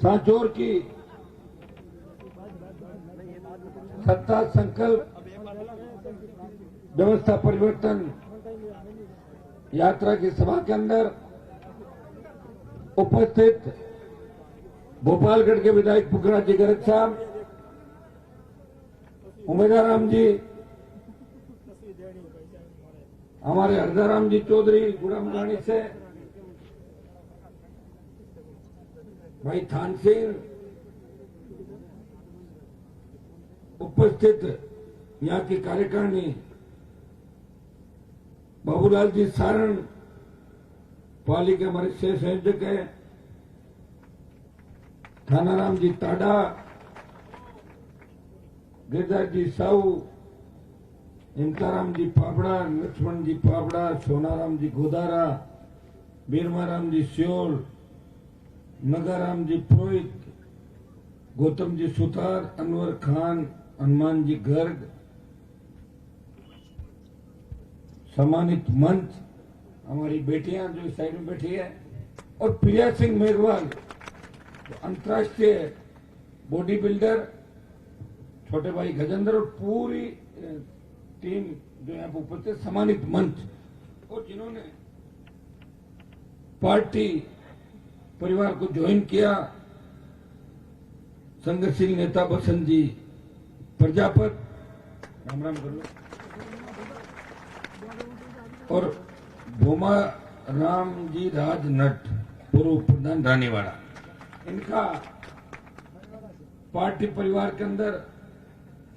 सांचौर की सत्ता संकल्प व्यवस्था परिवर्तन यात्रा की सभा के अंदर उपस्थित भोपालगढ़ के विधायक पुखराज जी गर्ग साहब, उमेदाराम जी, हमारे हरदाराम जी चौधरी गुड़ामगाड़ी से, भाई थान सिंह, उपस्थित यहाँ की कार्यकारिणी बाबूलाल जी सारण, पाली के हमारे शेष संयोजक है, थानाराम जी टाडा, गिरधार जी साहू, इमताराम जी पापड़ा, लक्ष्मण जी पापड़ा, सोनाराम जी गोदारा, बीरमाराम जी सियोल, नगाराम जी पुरोहित, गौतम जी सुतार, अनवर खान, हनुमान जी गर्ग, सम्मानित मंच, हमारी बेटियां जो इस साइड में बैठी है, और प्रिया सिंह मेघवाल, अंतर्राष्ट्रीय बॉडी बिल्डर, छोटे भाई गजेंद्र और पूरी टीम जो यहाँ पर उपस्थित, सम्मानित मंच, और जिन्होंने पार्टी परिवार को ज्वाइन किया, संघर्षशील नेता बसंत जी प्रजापत, राम राम कर लो, और भोमा राम जी राज नट, पूर्व प्रधान रानीवाड़ा, इनका पार्टी परिवार के अंदर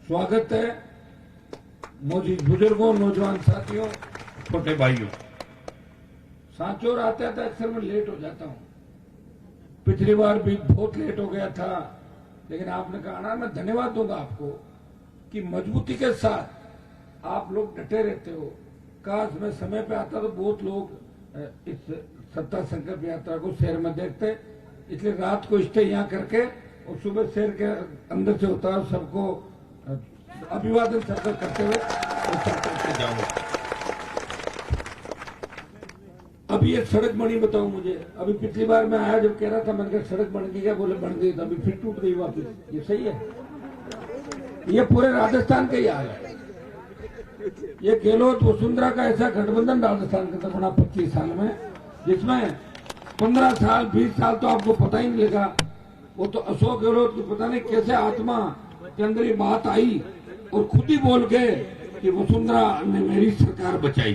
स्वागत है। मौजूद बुजुर्गों, नौजवान साथियों, छोटे भाइयों, सांचौर आते आते अक्सर मैं लेट हो जाता हूं। पिछली बार भी बहुत लेट हो गया था, लेकिन आपने कहा ना, मैं धन्यवाद दूंगा आपको कि मजबूती के साथ आप लोग डटे रहते हो। काश मैं समय पे आता तो बहुत लोग इस सत्ता संकल्प यात्रा को शहर में देखते, इसलिए रात को स्टे यहाँ करके और सुबह शहर के अंदर से होता है, सबको अभिवादन सर्कल करते हुए करके जाऊंगा। अभी ये सड़क बनी, बताऊं मुझे, अभी पिछली बार मैं आया जब कह रहा था, मैंने कहा सड़क बन गई क्या, बोले बन गई, तो अभी फिर टूट गई वापस। ये सही है? ये पूरे राजस्थान का ही हाल है। ये गहलोत वसुंधरा का ऐसा गठबंधन राजस्थान के अंदर बना 25 साल में, जिसमें 15 साल 20 साल तो आपको पता ही नहीं लगा। वो तो अशोक गहलोत की पता नहीं कैसे आत्मा के अंदर ये बात आई और खुद ही बोल गए कि वसुंधरा ने मेरी सरकार बचाई।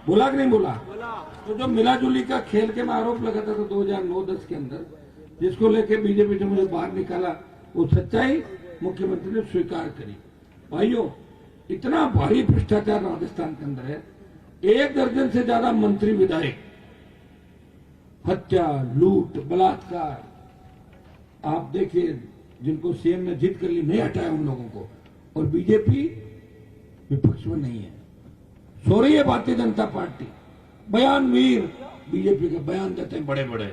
बोला कि नहीं बोला? तो जो मिलाजुली का खेल के मैं आरोप लगाता था 2009-10 के अंदर, जिसको लेके बीजेपी ने मुझे बाहर निकाला, वो सच्चाई मुख्यमंत्री ने स्वीकार करी। भाइयों, इतना भारी भ्रष्टाचार राजस्थान के अंदर है, 1 दर्जन से ज्यादा मंत्री विधायक, हत्या, लूट, बलात्कार, आप देखिए, जिनको सीएम ने जिद कर ली, नहीं हटाया उन लोगों को, और बीजेपी विपक्ष में नहीं है। सो रही है भारतीय जनता पार्टी, बयान वीर बीजेपी के बयान देते हैं बड़े बड़े,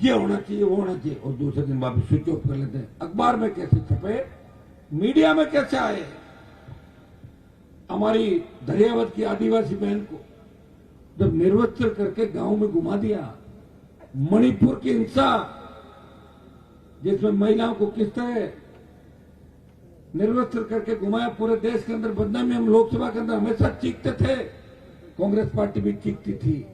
ये होना चाहिए, वो होना चाहिए, और दूसरे दिन वापस स्विच ऑफ कर लेते हैं। अखबार में कैसे छपे, मीडिया में कैसे आए। हमारी दरियावत की आदिवासी बहन को जब निर्वस्त्र करके गांव में घुमा दिया, मणिपुर की हिंसा जिसमें महिलाओं को किस तरह निर्वस्त्र करके घुमाया, पूरे देश के अंदर बदनामी। हम लोकसभा के अंदर हमेशा चीखते थे, कांग्रेस पार्टी भी चीखती थी।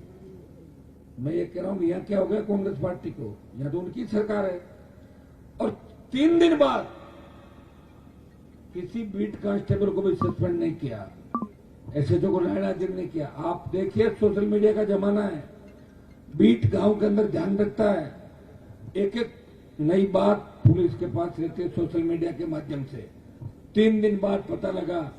मैं ये कह रहा हूं, यहां क्या हो गया कांग्रेस पार्टी को, यहां तो उनकी सरकार है। और 3 दिन बाद किसी बीट कांस्टेबल को भी सस्पेंड नहीं किया, एसएचओ को लाइनाजिंग नहीं किया। आप देखिए, सोशल मीडिया का जमाना है, बीट गांव के अंदर ध्यान रखता है, एक एक नई बात पुलिस के पास रहती है सोशल मीडिया के माध्यम से। 3 दिन बाद पता लगा,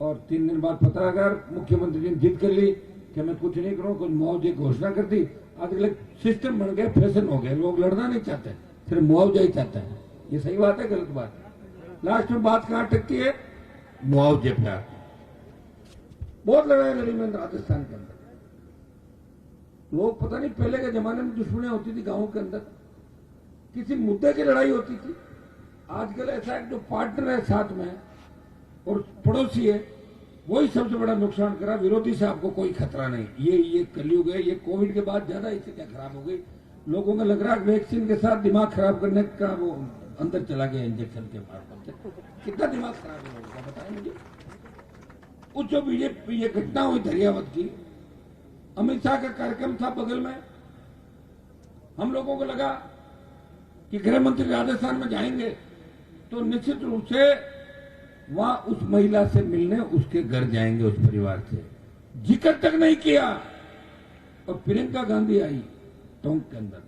और 3 दिन बाद पता लगा, मुख्यमंत्री ने जिद कर ली कि मैं कुछ नहीं करूं, कुछ मुआवजे की घोषणा कर दी। आजकल सिस्टम बन गया, फैशन हो गया, लोग लड़ना नहीं चाहते, सिर्फ मुआवजा ही चाहते हैं। ये सही बात है, गलत बात है? लास्ट में बात कहां अटकती है? मुआवजे पे आती। बहुत लड़ाई लड़ी मैंने राजस्थान के अंदर। लोग पता नहीं, पहले के जमाने में दुश्मनी होती थी गांवों के अंदर, किसी मुद्दे की लड़ाई होती थी। आजकल ऐसा है, जो पार्टनर है साथ में और पड़ोसी है, वही सबसे बड़ा नुकसान करा। विरोधी से आपको कोई खतरा नहीं। ये कलयुग है, ये कोविड के बाद ज्यादा स्थितियां खराब हो गई। लोगों को लग रहा है वैक्सीन के साथ दिमाग खराब करने का वो अंदर चला गया इंजेक्शन के मार्फत से। कितना दिमाग खराब है लोगों का बताएं मुझे। उस जो बीजेपी ये घटना हुई दरियावत की, अमित शाह का कार्यक्रम था बगल में, हम लोगों को लगा कि गृह मंत्री राजस्थान में जाएंगे तो निश्चित रूप से वहां उस महिला से मिलने उसके घर जाएंगे, उस परिवार से। जिक्र तक नहीं किया। और प्रियंका गांधी आई टोंक के अंदर,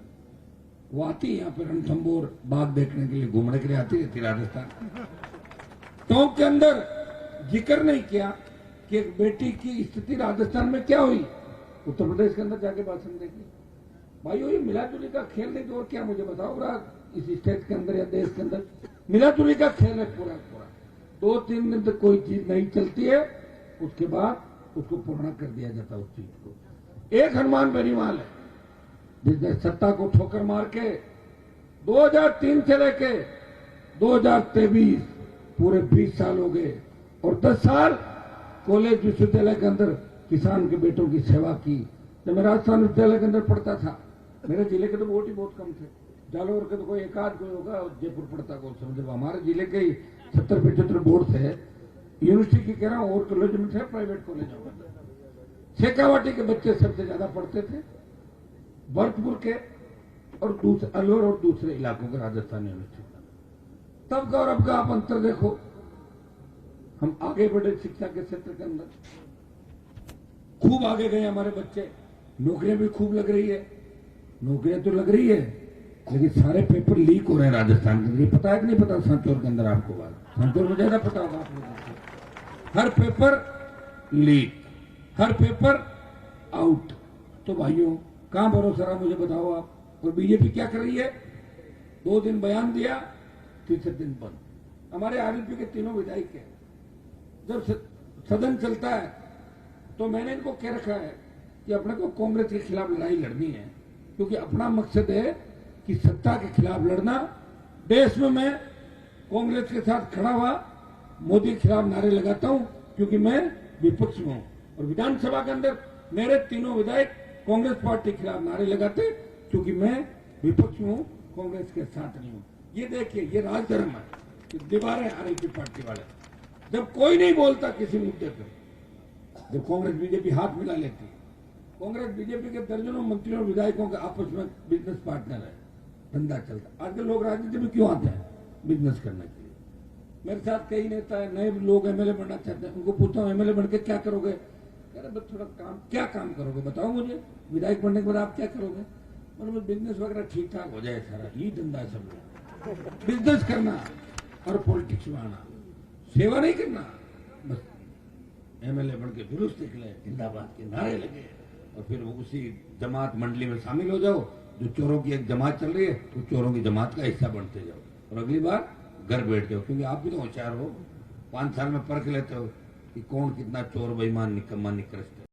वो आती यहाँ पे रणथंबोर बाग देखने के लिए, घूमने के लिए आती रहती राजस्थान। टोंक के अंदर जिक्र नहीं किया कि एक बेटी की स्थिति राजस्थान में क्या हुई। उत्तर प्रदेश के अंदर जाके भाषण देगी। भाइयों ये मिलाजुली का खेल नहीं तो और क्या, मुझे बताओ रहा इस स्टेट के अंदर या देश के अंदर मिलाजुली का खेल है पूरा पूरा। 2-3 दिन तक कोई चीज नहीं चलती है, उसके बाद उसको पूर्ण कर दिया जाता है उस चीज को। एक हनुमान बेनीवाल है जिसने सत्ता को ठोकर मार के 2003 से लेके 2023 पूरे 20 साल हो गए और 10 साल कॉलेज विश्वविद्यालय के अंदर किसान के बेटों की सेवा की। जब मैं राजस्थान विश्वविद्यालय के अंदर पढ़ता था, मेरे जिले के तो वोट ही बहुत कम थे, जालोर के तो कोई एक आध कोई होगा, जयपुर पढ़ता कौन समझे। हमारे जिले के 70-75 बोर्ड थे, यूनिवर्सिटी की कह रहा हूं, और कॉलेज में थे, प्राइवेट कॉलेजों में। शेखावाटी के बच्चे सबसे ज्यादा पढ़ते थे, भरतपुर के और अलवर और दूसरे इलाकों के राजस्थान यूनिवर्सिटी। तब का और अब का आप अंतर देखो। हम आगे बढ़े शिक्षा के क्षेत्र के अंदर, खूब आगे गए हमारे बच्चे, नौकरियां भी खूब लग रही है। नौकरियां तो लग रही है, लेकिन सारे पेपर लीक हो रहे हैं राजस्थान के अंदर। पता है कि नहीं पता सांचौर के अंदर आपको बात? सांचौर में ज्यादा पता होगा आप लोगों को। हर पेपर लीक, हर पेपर आउट। तो भाइयों कहां भरोसा रहा मुझे बताओ आप। और बीजेपी क्या कर रही है? 2 दिन बयान दिया, तीसरे दिन बंद। हमारे आरएलपी के तीनों विधायक हैं, जब सदन चलता है तो मैंने इनको कह रखा है कि अपने को कांग्रेस के खिलाफ लड़ाई लड़नी है, क्योंकि अपना मकसद है कि सत्ता के खिलाफ लड़ना। देश में मैं कांग्रेस के साथ खड़ा हुआ, मोदी के खिलाफ नारे लगाता हूं क्योंकि मैं विपक्ष में हूं। और विधानसभा के अंदर मेरे तीनों विधायक कांग्रेस पार्टी के खिलाफ नारे लगाते क्योंकि मैं विपक्ष में हूं, कांग्रेस के साथ नहीं हूं। ये देखिए, ये राजधर्म है कि दीवारें आरएलपी पार्टी वाले, जब कोई नहीं बोलता किसी मुद्दे पर, जब कांग्रेस बीजेपी हाथ मिला लेती। कांग्रेस बीजेपी के दर्जनों मंत्रियों और विधायकों के आपस में बिजनेस पार्टनर है, धंधा चलता। आजकल लोग राजनीति में क्यों आते हैं? बिजनेस करने के लिए। मेरे साथ कई नेता है, नए लोग एमएलए बनना चाहते हैं, उनको पूछता हूं एमएलए बन के क्या करोगे? कह रहे बस थोड़ा काम। क्या काम करोगे बताओ मुझे, विधायक बनने के बाद आप क्या करोगे? मतलब बिजनेस वगैरह ठीक ठाक हो जाए, सारा ये धंधा है सब लोग। बिजनेस करना और पॉलिटिक्स में आना, सेवा नहीं करना। बस एमएलए बन के जुलूस निकले, जिंदाबाद के नारे लगे, और फिर वो उसी जमात मंडली में शामिल हो जाओ। जो चोरों की एक जमात चल रही है, तो चोरों की जमात का हिस्सा बनते जाओ और अगली बार घर बैठ जाओ, क्योंकि आप भी तो होशियार हो। 5 साल में परख लेते हो कि कौन कितना चोर, बेईमान, निकम्मा, निकृष्ट है।